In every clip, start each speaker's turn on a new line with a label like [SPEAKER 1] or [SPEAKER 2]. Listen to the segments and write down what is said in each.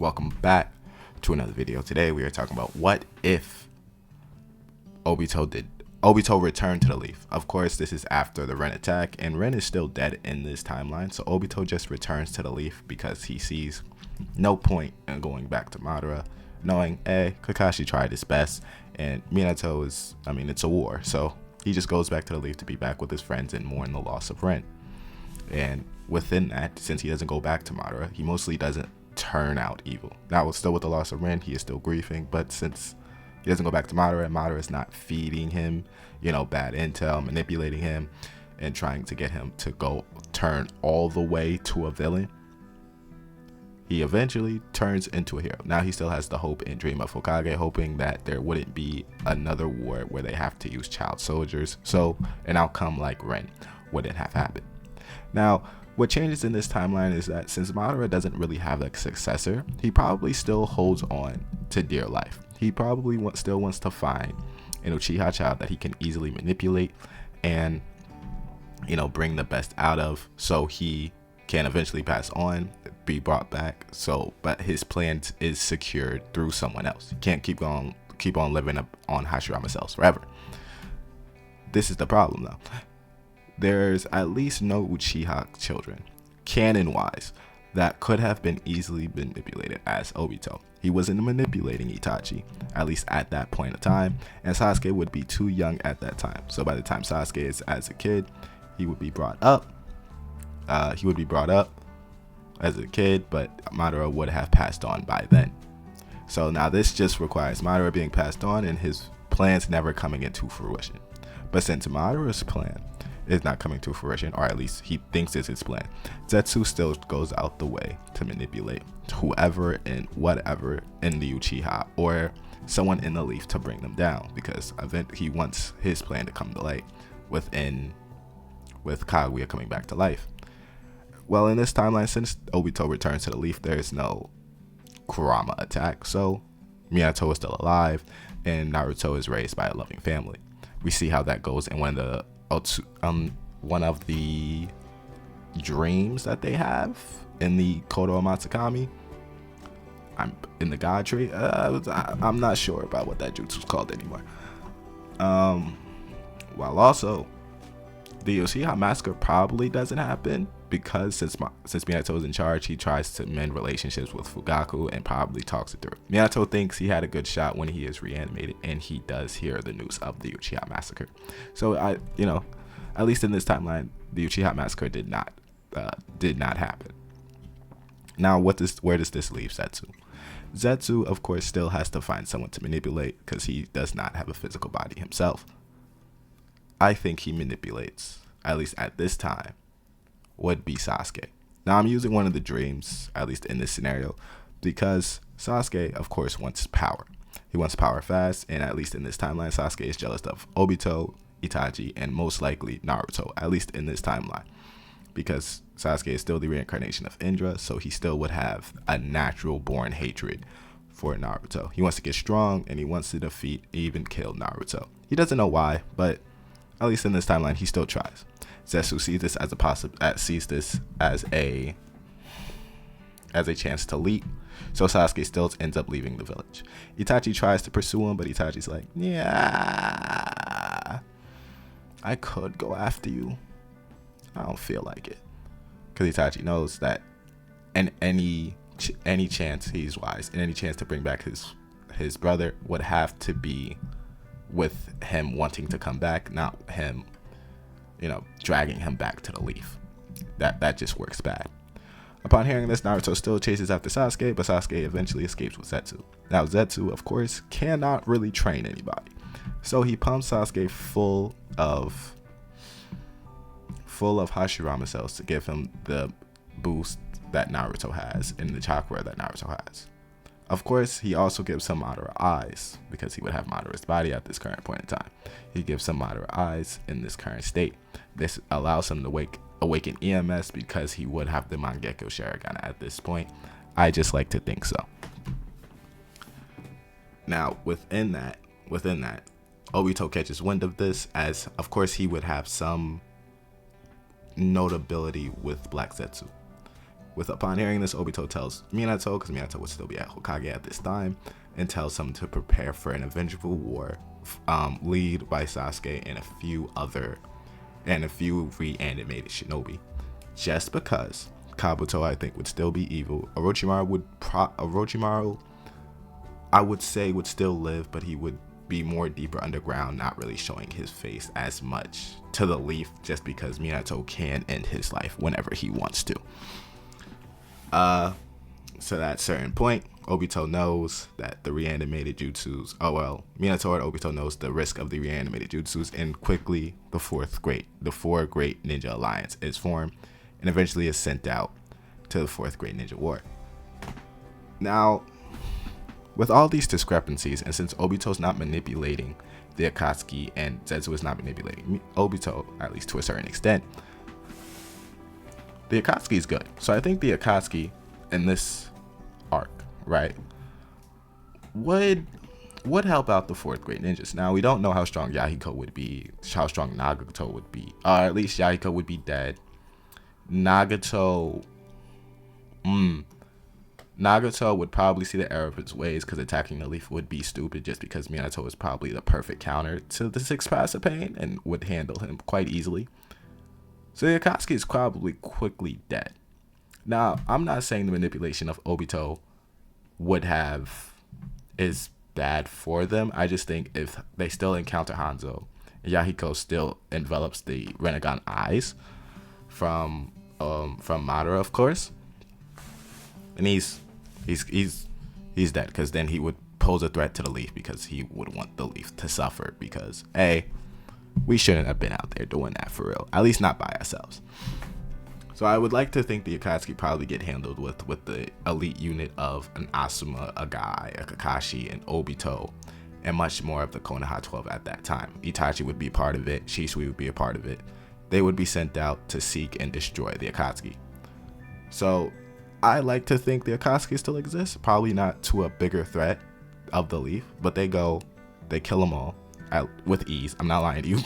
[SPEAKER 1] Welcome back to another video. Today we are talking about what if Obito returned to the Leaf. Of course, this is after the Ren attack, and Ren is still dead in this timeline, so Obito just returns to the Leaf because he sees no point in going back to Madara, knowing, Kakashi tried his best, and Minato is, it's a war, so he just goes back to the Leaf to be back with his friends and mourn the loss of Ren. And within that, since he doesn't go back to Madara, he mostly doesn't turn out evil. Now, still with the loss of Ren, he is still grieving, but since he doesn't go back to Madara, and Madara is not feeding him, bad intel, manipulating him, and trying to get him to go turn all the way to a villain, he eventually turns into a hero. Now he still has the hope and dream of Hokage, hoping that there wouldn't be another war where they have to use child soldiers, so an outcome like Ren wouldn't have happened. Now, what changes in this timeline is that since Madara doesn't really have a successor, he probably still holds on to dear life. He probably still wants to find an Uchiha child that he can easily manipulate and, bring the best out of, so he can eventually pass on, be brought back. But his plan is secured through someone else. He can't keep on living up on Hashirama cells forever. This is the problem, though. There's at least no Uchiha children, canon-wise, that could have been easily manipulated as Obito. He wasn't manipulating Itachi, at least at that point in time, and Sasuke would be too young at that time. So by the time Sasuke is as a kid, he would be brought up. As a kid, but Madara would have passed on by then. So now this just requires Madara being passed on and his plans never coming into fruition. But since Madara's plan is not coming to fruition, or at least he thinks it's his plan, Zetsu still goes out the way to manipulate whoever and whatever in the Uchiha or someone in the Leaf to bring them down, because he wants his plan to come to light with Kaguya coming back to life. Well, in this timeline, since Obito returns to the Leaf, there is no Kurama attack, so Minato is still alive and Naruto is raised by a loving family. We see how that goes in one of the dreams that they have in the Konoha Matsukami. I'm in the God Tree. I'm not sure about what that jutsu is called anymore. While also, the Uchiha massacre probably doesn't happen because since Minato is in charge, he tries to mend relationships with Fugaku and probably talks it through. Minato thinks he had a good shot when he is reanimated, and he does hear the news of the Uchiha massacre. So at least in this timeline, the Uchiha massacre did not happen. Now, where does this leave Zetsu? Zetsu, of course, still has to find someone to manipulate because he does not have a physical body himself. I think he manipulates, at least at this time, would be Sasuke. Now, I'm using one of the dreams, at least in this scenario, because Sasuke, of course, wants power. He wants power fast, and at least in this timeline, Sasuke is jealous of Obito, Itachi, and most likely Naruto, at least in this timeline, because Sasuke is still the reincarnation of Indra, so he still would have a natural born hatred for Naruto. He wants to get strong, and he wants to defeat, even kill Naruto. He doesn't know why, but at least in this timeline, he still tries. Zetsu sees this as a chance to leap, so Sasuke still ends up leaving the village. Itachi tries to pursue him, but Itachi's like, yeah, I could go after you. I don't feel like it, because Itachi knows that in any chance, he's wise, and any chance to bring back his brother would have to be with him wanting to come back, not him dragging him back to the Leaf. That just works bad. Upon hearing this, Naruto still chases after Sasuke, but Sasuke eventually escapes with Zetsu. Now, Zetsu, of course, cannot really train anybody, so he pumps Sasuke full of Hashirama cells to give him the boost that Naruto has and the chakra that Naruto has. Of course, he also gives him Madara eyes, because he would have Madara's body at this current point in time. He gives him Madara eyes in this current state. This allows him to awaken EMS, because he would have the Mangekyo Sharingan at this point. I just like to think so. Now, within that, Obito catches wind of this, as of course he would have some notability with Black Zetsu. Upon hearing this, Obito tells Minato, because Minato would still be at Hokage at this time, and tells him to prepare for an eventual war, lead by Sasuke and a few reanimated shinobi. Just because Kabuto, I think, would still be evil. Orochimaru, I would say, would still live, but he would be more deeper underground, not really showing his face as much to the Leaf, just because Minato can end his life whenever he wants to. So at that certain point, Obito knows that the reanimated jutsus, Minato and Obito knows the risk of the reanimated jutsus, and quickly the four great ninja alliance is formed, and eventually is sent out to the fourth great ninja war. Now, with all these discrepancies, and since Obito's not manipulating the Akatsuki and Zetsu is not manipulating Obito, at least to a certain extent, the Akatsuki is good. So I think the Akatsuki in this arc, right, would help out the fourth great ninjas. Now, we don't know how strong Yahiko would be, how strong Nagato would be, or at least Yahiko would be dead. Nagato would probably see the error of its ways, because attacking the Leaf would be stupid, just because Minato is probably the perfect counter to the Six Paths of Pain and would handle him quite easily. So the Akatsuki is probably quickly dead. Now, I'm not saying the manipulation of Obito is bad for them. I just think if they still encounter Hanzo, Yahiko still envelops the Rinnegan eyes from Madara, of course, and he's dead, because then he would pose a threat to the Leaf, because he would want the Leaf to suffer, because we shouldn't have been out there doing that for real, at least not by ourselves. So I would like to think the Akatsuki probably get handled with the elite unit of an Asuma, a Guy, a Kakashi, and Obito, and much more of the Konoha 12 at that time. Itachi would be a part of it, Shisui would be a part of it. They would be sent out to seek and destroy the Akatsuki. So I like to think the Akatsuki still exists, probably not to a bigger threat of the Leaf, but they kill them all with ease. I'm not lying to you.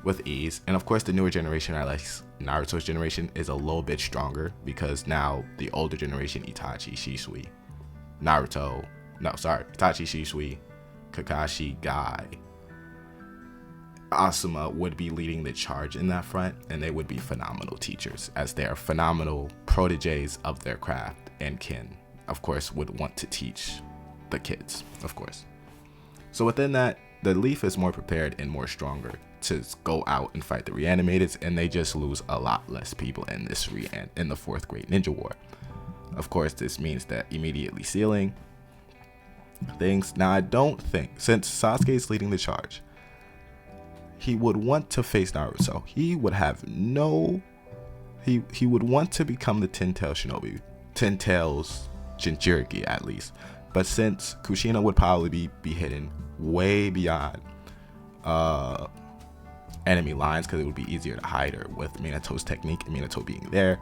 [SPEAKER 1] With ease. And of course, the newer generation, or like Naruto's generation, is a little bit stronger, because now the older generation, Itachi, Shisui, Kakashi, Guy, Asuma would be leading the charge in that front, and they would be phenomenal teachers, as they are phenomenal proteges of their craft, and of course, would want to teach the kids, of course. So within that, the Leaf is more prepared and more stronger to go out and fight the reanimateds, and they just lose a lot less people in the fourth great ninja war. Of course, this means that immediately sealing things. Now, I don't think, since Sasuke is leading the charge, he would want to face Naruto. He would want to become the Ten-Tail Shinobi, Ten-Tails Jinchuriki at least. But since Kushina would probably be hidden way beyond enemy lines, because it would be easier to hide her with Minato's technique and Minato being there,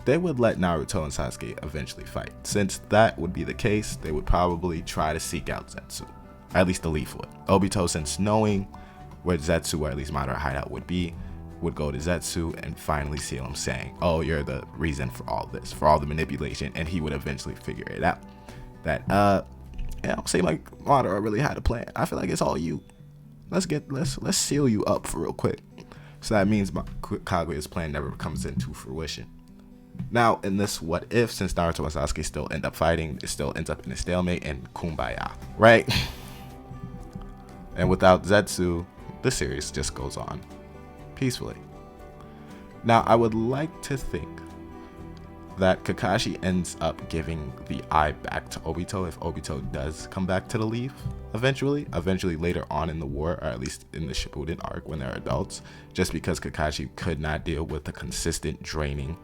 [SPEAKER 1] they would let Naruto and Sasuke eventually fight. Since that would be the case, they would probably try to seek out Zetsu. At least the Leaf would. Obito, since knowing where Zetsu, or at least Madara hideout would be, would go to Zetsu and finally seal him, saying, "Oh, you're the reason for all this, for all the manipulation," and he would eventually figure it out. That it don't seem like Madara really had a plan. I feel like it's all you. Let's seal you up for real quick. So that means Kaguya's plan never comes into fruition. Now, in this what if, since Naruto and Sasuke still end up fighting, it still ends up in a stalemate and kumbaya, right? And without Zetsu, the series just goes on peacefully. Now, I would like to think that Kakashi ends up giving the eye back to Obito if Obito does come back to the Leaf eventually later on in the war, or at least in the Shippuden arc when they're adults, just because Kakashi could not deal with the consistent draining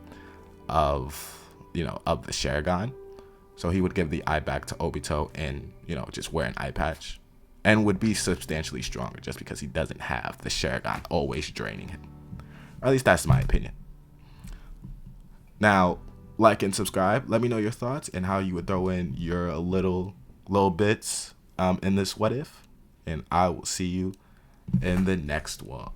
[SPEAKER 1] of the Sharingan. So he would give the eye back to Obito and, just wear an eye patch, and would be substantially stronger just because he doesn't have the Sharingan always draining him. Or at least that's my opinion. Now, like and subscribe. Let me know your thoughts and how you would throw in your little bits in this what if. And I will see you in the next one.